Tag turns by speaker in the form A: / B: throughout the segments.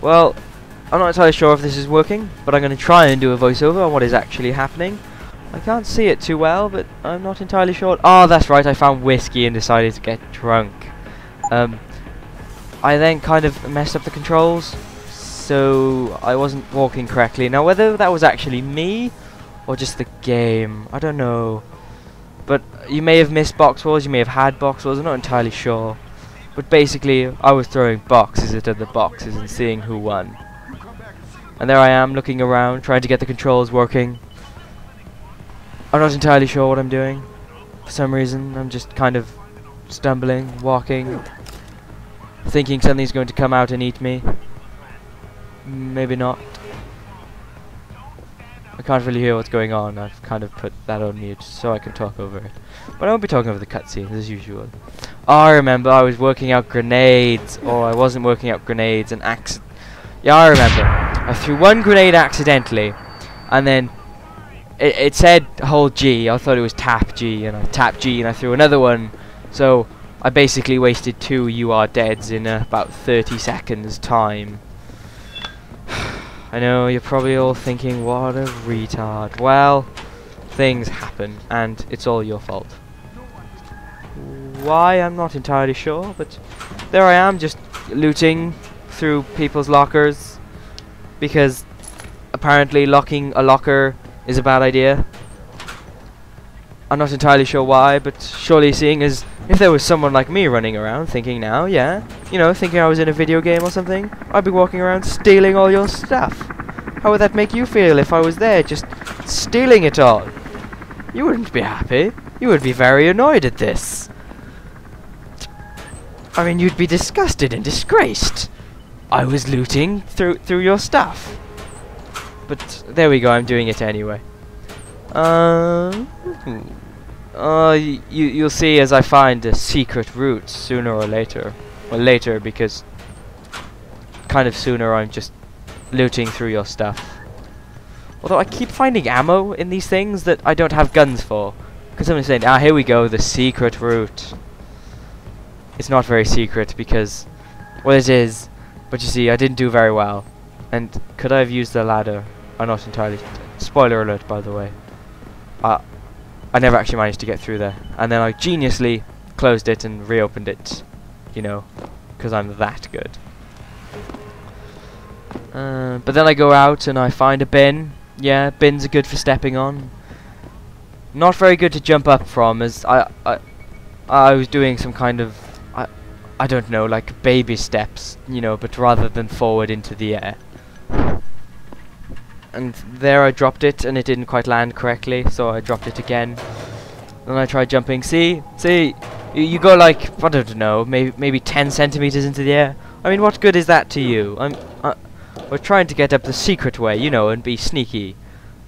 A: Well, I'm not entirely sure if this is working, but I'm going to try and do a voiceover on what is actually happening. I can't see it too well, but I'm not entirely sure. Oh, that's right, I found whiskey and decided to get drunk. I then kind of messed up the controls, so I wasn't walking correctly. Now, whether that was actually me or just the game, I don't know. But you may have missed box walls, you may have had box walls, I'm not entirely sure. But basically, I was throwing boxes at other boxes and seeing who won. And there I am, looking around, trying to get the controls working. I'm not entirely sure what I'm doing. For some reason, I'm just kind of stumbling, walking, thinking something's going to come out and eat me. Maybe not. I can't really hear what's going on. I've kind of put that on mute so I can talk over it. But I won't be talking over the cutscenes as usual. Oh, I remember I was working out grenades. Or I wasn't working out grenades and yeah, I remember. I threw one grenade accidentally, and then it said hold G. I thought it was tap G, and I tapped G and I threw another one. So I basically wasted 2 you are deads in about 30 seconds time. I know you're probably all thinking, what a retard. Well, things happen, and it's all your fault. Why, I'm not entirely sure, but there I am, just looting through people's lockers, because apparently locking a locker is a bad idea. I'm not entirely sure why, but surely seeing as if there was someone like me running around thinking now, yeah, you know, thinking I was in a video game or something, I'd be walking around stealing all your stuff. How would that make you feel if I was there just stealing it all? You wouldn't be happy. You would be very annoyed at this. I mean, you'd be disgusted and disgraced. I was looting through your stuff. But there we go, I'm doing it anyway. You'll see as I find a secret route sooner or later. Well, later, because kind of sooner I'm just looting through your stuff. Although I keep finding ammo in these things that I don't have guns for. Because someone's saying, ah, here we go, the secret route. It's not very secret because, well, it is. But you see, I didn't do very well. And could I have used the ladder? I'm not entirely... Spoiler alert, by the way. I never actually managed to get through there. And then I geniusly closed it and reopened it. You know, because I'm that good. But then I go out and I find a bin. Yeah, bins are good for stepping on. Not very good to jump up from, as I was doing some kind of... I don't know, like baby steps, you know, but rather than forward into the air. And there I dropped it, and it didn't quite land correctly, so I dropped it again. Then I tried jumping. See, you go like, I don't know, maybe 10 centimeters into the air. I mean, what good is that to you? We're trying to get up the secret way, you know, and be sneaky.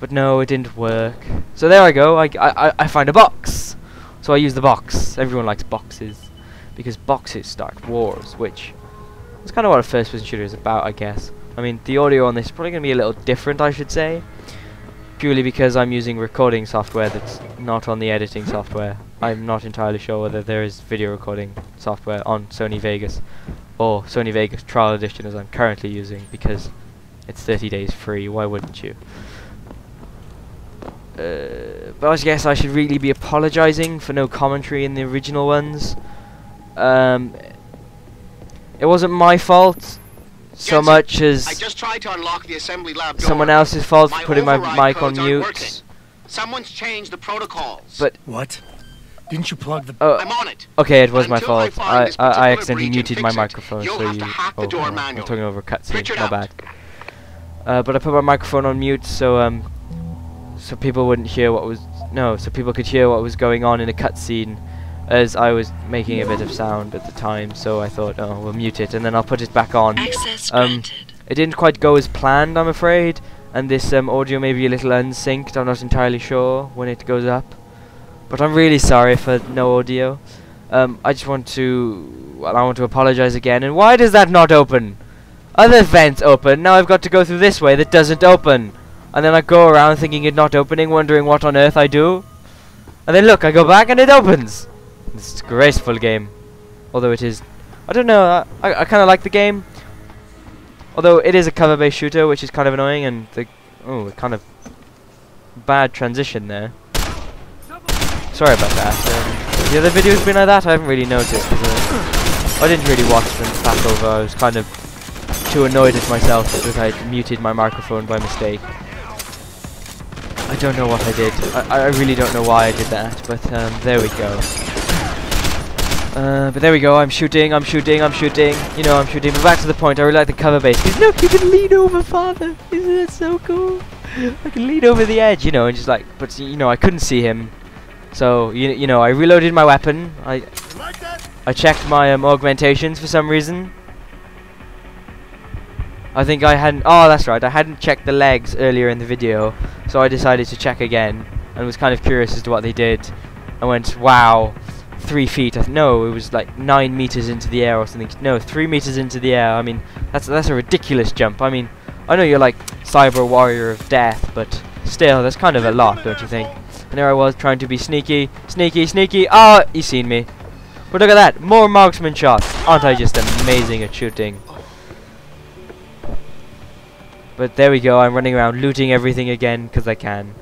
A: But no, it didn't work. So there I go. I find a box. So I use the box. Everyone likes boxes. Because boxes start wars, which is kind of what a first-person shooter is about, I guess. I mean, the audio on this is probably going to be a little different, I should say. Purely because I'm using recording software that's not on the editing software. I'm not entirely sure whether there is video recording software on Sony Vegas. Or Sony Vegas Trial Edition, as I'm currently using, because it's 30 days free. Why wouldn't you? But I guess I should really be apologizing for no commentary in the original ones. It wasn't my fault so much as
B: I just tried to unlock the assembly lab door.
A: Someone else's fault for putting my mic on mute.
B: Someone's changed the protocols.
A: But
C: what? Didn't you plug the...
B: I'm on it.
A: Okay, it was my fault. I accidentally
B: breach
A: muted
B: and
A: my
B: fix it,
A: microphone,
B: you'll
A: so
B: have
A: you...
B: to hack the door
A: I'm
B: manually.
A: talking over a cutscene,
B: Richard
A: my
B: out.
A: bad. But I put my microphone on mute, so so people wouldn't hear what was... No, so people could hear what was going on in a cutscene, as I was making a bit of sound at the time, so I thought, oh, we'll mute it, and then I'll put it back on.
D: Access granted.
A: It didn't quite go as planned, I'm afraid, and this audio may be a little unsynced. I'm not entirely sure when it goes up, but I'm really sorry for no audio. I just want to... Well, I want to apologize again, and why does that not open? Other vents open, now I've got to go through this way that doesn't open. And then I go around thinking it not opening, wondering what on earth I do. And then look, I go back and it opens. It's a graceful game. Although it is... I don't know, I kind of like the game. Although it is a cover-based shooter, which is kind of annoying, and kind of bad transition there. Sorry about that. The other videos been like that? I haven't really noticed, because I didn't really watch them back over. I was kind of too annoyed at myself because I muted my microphone by mistake. I don't know what I did. I really don't know why I did that, but there we go. But there we go, I'm shooting. You know, I'm shooting. But back to the point, I really like the cover base. Because look, you can lean over, father. Isn't that so cool? I can lean over the edge, you know, and just like, but you know, I couldn't see him. So, you know, I reloaded my weapon. I checked my augmentations for some reason. I think I hadn't, oh that's right, I hadn't checked the legs earlier in the video. So I decided to check again. And was kind of curious as to what they did. I went, wow. 3 feet. No, it was like 9 meters into the air or something. No, 3 meters into the air. I mean, that's a ridiculous jump. I mean, I know you're like cyber warrior of death, but still, that's kind of a lot, don't you think? And there I was trying to be sneaky. Ah, he's seen me. But look at that, more marksman shots. Aren't I just amazing at shooting? But there we go. I'm running around looting everything again because I can.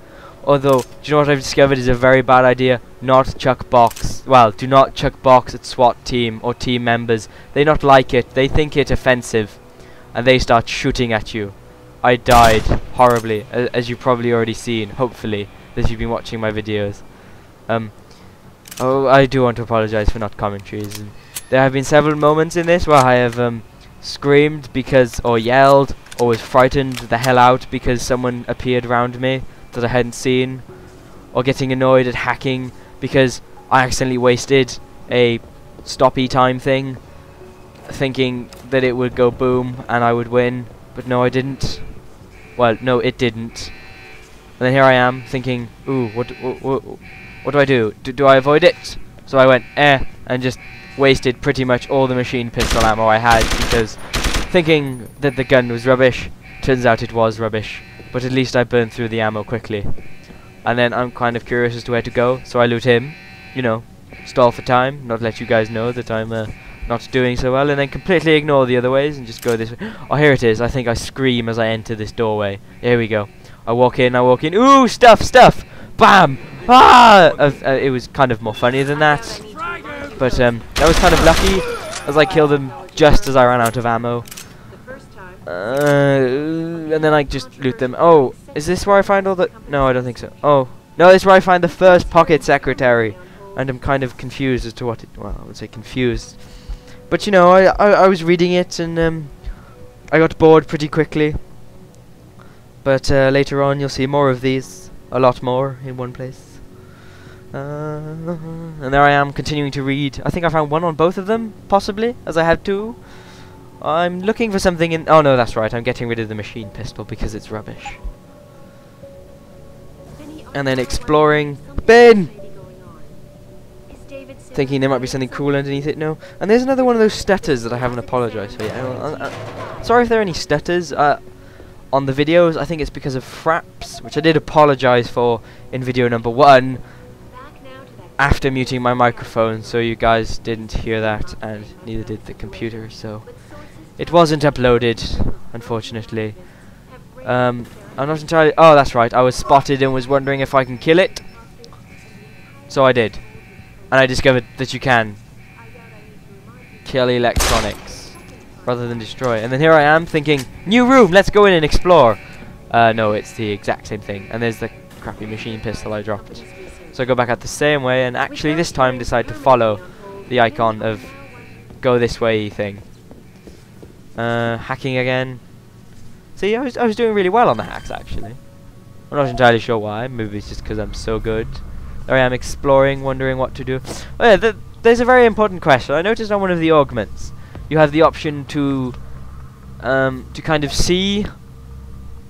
A: Although, do you know what I've discovered is a very bad idea? Not chuck box. Well, do not chuck box at SWAT team or team members. They not like it. They think it offensive. And they start shooting at you. I died horribly, as you've probably already seen, hopefully, as you've been watching my videos. Oh, I do want to apologize for not commentaries. And there have been several moments in this where I have screamed because, or yelled, or was frightened the hell out because someone appeared around me that I hadn't seen, or getting annoyed at hacking because I accidentally wasted a stoppy time thing, thinking that it would go boom and I would win, but no, I didn't. Well, no, it didn't. And then here I am thinking, ooh, what do I do? Do I avoid it? So I went and just wasted pretty much all the machine pistol ammo I had because thinking that the gun was rubbish. Turns out it was rubbish. But at least I burned through the ammo quickly. And then I'm kind of curious as to where to go, so I loot him. You know, stall for time, not let you guys know that I'm not doing so well, and then completely ignore the other ways and just go this way. Oh, here it is. I think I scream as I enter this doorway. Here we go. I walk in. Ooh, stuff! Bam! Ah! It was kind of more funny than that. But that was kind of lucky, as I killed them just as I ran out of ammo. And then I just loot them. Oh, is this where I find all the... No, I don't think so. Oh, no, this is where I find the first pocket secretary. And I'm kind of confused as to what it... Well, I would say confused. But, you know, I was reading it and I got bored pretty quickly. But later on you'll see more of these. A lot more in one place. And there I am continuing to read. I think I found one on both of them, possibly, as I had two. I'm looking for something in... Oh no, that's right, I'm getting rid of the machine pistol because it's rubbish. And then exploring... Ben! Thinking there might be something cool underneath it, no. And there's another one of those stutters that I haven't apologised for yet. Sorry if there are any stutters on the videos. I think it's because of fraps, which I did apologise for in video number 1. After muting my microphone, so you guys didn't hear that, and neither did the computer, so... It wasn't uploaded, unfortunately. I'm not entirely... Oh, that's right. I was spotted and was wondering if I can kill it. So I did. And I discovered that you can kill electronics rather than destroy. And then here I am thinking, new room, let's go in and explore. No, it's the exact same thing. And there's the crappy machine pistol I dropped. So I go back out the same way and actually this time decide to follow the icon of go this way thing. Hacking again. See, I was doing really well on the hacks actually. I'm not entirely sure why. Maybe it's just because I'm so good. There I am exploring, wondering what to do. Oh yeah, there's a very important question. I noticed on one of the augments, you have the option to kind of see.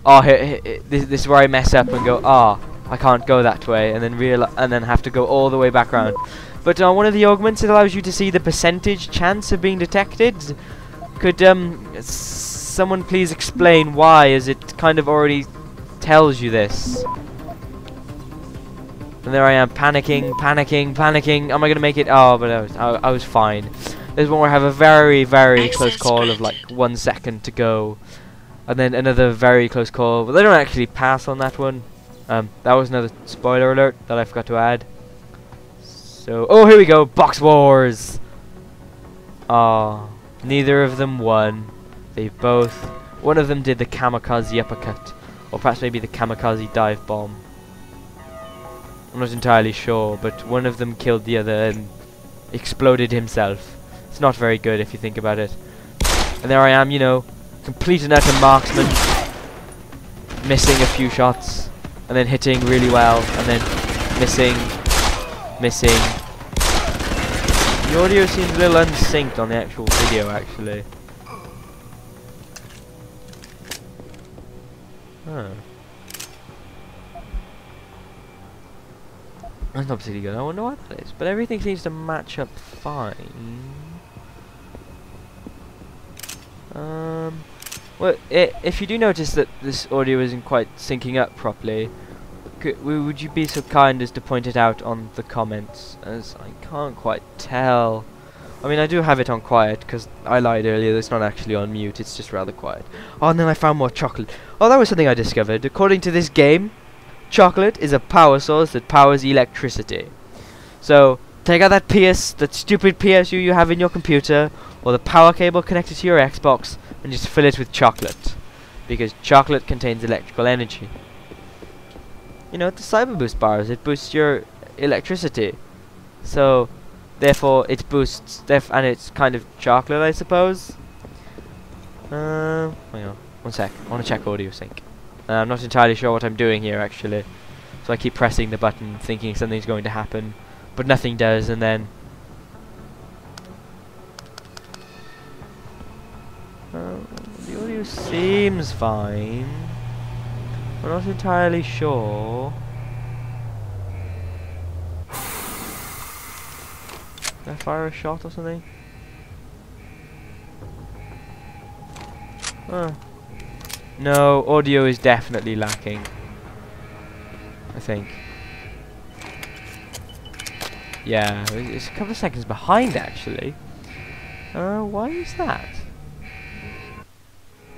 A: Oh, this is where I mess up and go. Ah, I can't go that way, and then have to go all the way back around. But on one of the augments, it allows you to see the percentage chance of being detected. Could someone please explain why, as it kind of already tells you this? And there I am, panicking. Am I gonna make it? Oh, but I was fine. There's one where I have a very, very close
B: Access
A: call of
B: granted.
A: like 1 second to go. And then another very close call, but they don't actually pass on that one. That was another spoiler alert that I forgot to add. So, oh, here we go, Box Wars! Ah, neither of them won. They both, one of them did the kamikaze uppercut, or perhaps maybe the kamikaze dive bomb. I'm not entirely sure, but one of them killed the other and exploded himself. It's not very good if you think about it. And there I am, you know, complete and utter marksman, missing a few shots, and then hitting really well, and then missing. The audio seems a little unsynced on the actual video, actually. Huh. That's not particularly good. I wonder what that is, but everything seems to match up fine. Well, if you do notice that this audio isn't quite syncing up properly, would you be so kind as to point it out on the comments, as I can't quite tell. I mean, I do have it on quiet, because I lied earlier, it's not actually on mute, it's just rather quiet. Oh, and then I found more chocolate. Oh, that was something I discovered. According to this game, chocolate is a power source that powers electricity. So, take out that stupid PSU you have in your computer, or the power cable connected to your Xbox, and just fill it with chocolate. Because chocolate contains electrical energy. You know, the Cyber Boost bars, it boosts your electricity. So, therefore, it boosts, and it's kind of chocolate, I suppose. Hang on, 1 sec. I want to check audio sync. I'm not entirely sure what I'm doing here, actually. So I keep pressing the button, thinking something's going to happen, but nothing does, and then... the audio seems fine. I'm not entirely sure. Did I fire a shot or something? No, audio is definitely lacking, I think. Yeah, it's a couple of seconds behind, actually. Why is that?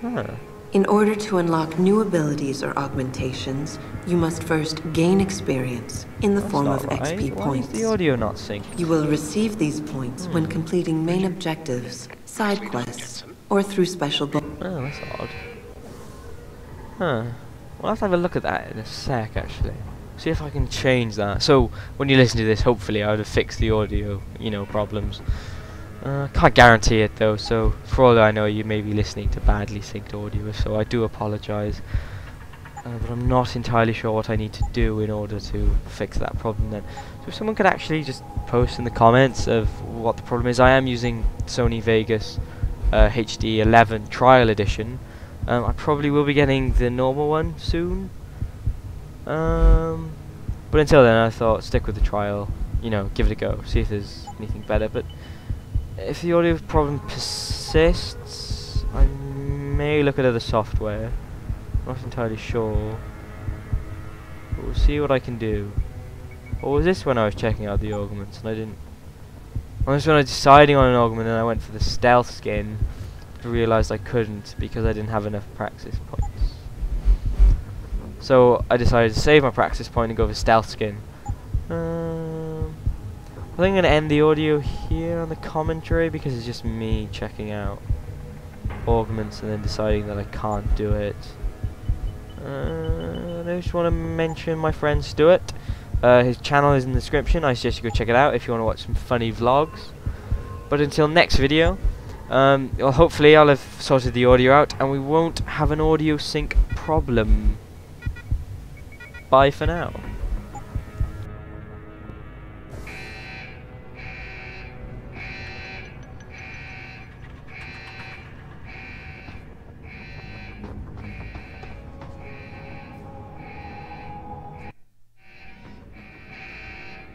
A: Huh.
D: In order to unlock new abilities or augmentations, you must first gain experience in the
A: That's
D: form
A: not
D: of
A: right.
D: XP
A: Why
D: points.
A: is the audio not synced?
D: You will receive these points when completing main objectives, side quests, or through special
A: Oh, that's odd. Huh. I'll have to have a look at that in a sec, actually. See if I can change that. So, when you listen to this, hopefully I would have fixed the audio, you know, problems. Can't guarantee it though, so for all I know you may be listening to badly synced audio, so I do apologise. But I'm not entirely sure what I need to do in order to fix that problem then. So if someone could actually just post in the comments of what the problem is. I am using Sony Vegas HD 11 Trial Edition. I probably will be getting the normal one soon. But until then I thought stick with the trial, you know, give it a go, see if there's anything better. But if the audio problem persists, I may look at other software. I'm not entirely sure. But we'll see what I can do. Or was this when I was checking out the augments and I didn't... Well, this when I was deciding on an augment and I went for the stealth skin, but realised I couldn't because I didn't have enough praxis points. So I decided to save my praxis point and go for stealth skin. I think I'm going to end the audio here on the commentary because it's just me checking out augments and then deciding that I can't do it. I just want to mention my friend Stuart. His channel is in the description. I suggest you go check it out if you want to watch some funny vlogs. But until next video, well, hopefully I'll have sorted the audio out and we won't have an audio sync problem. Bye for now.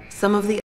D: Some of the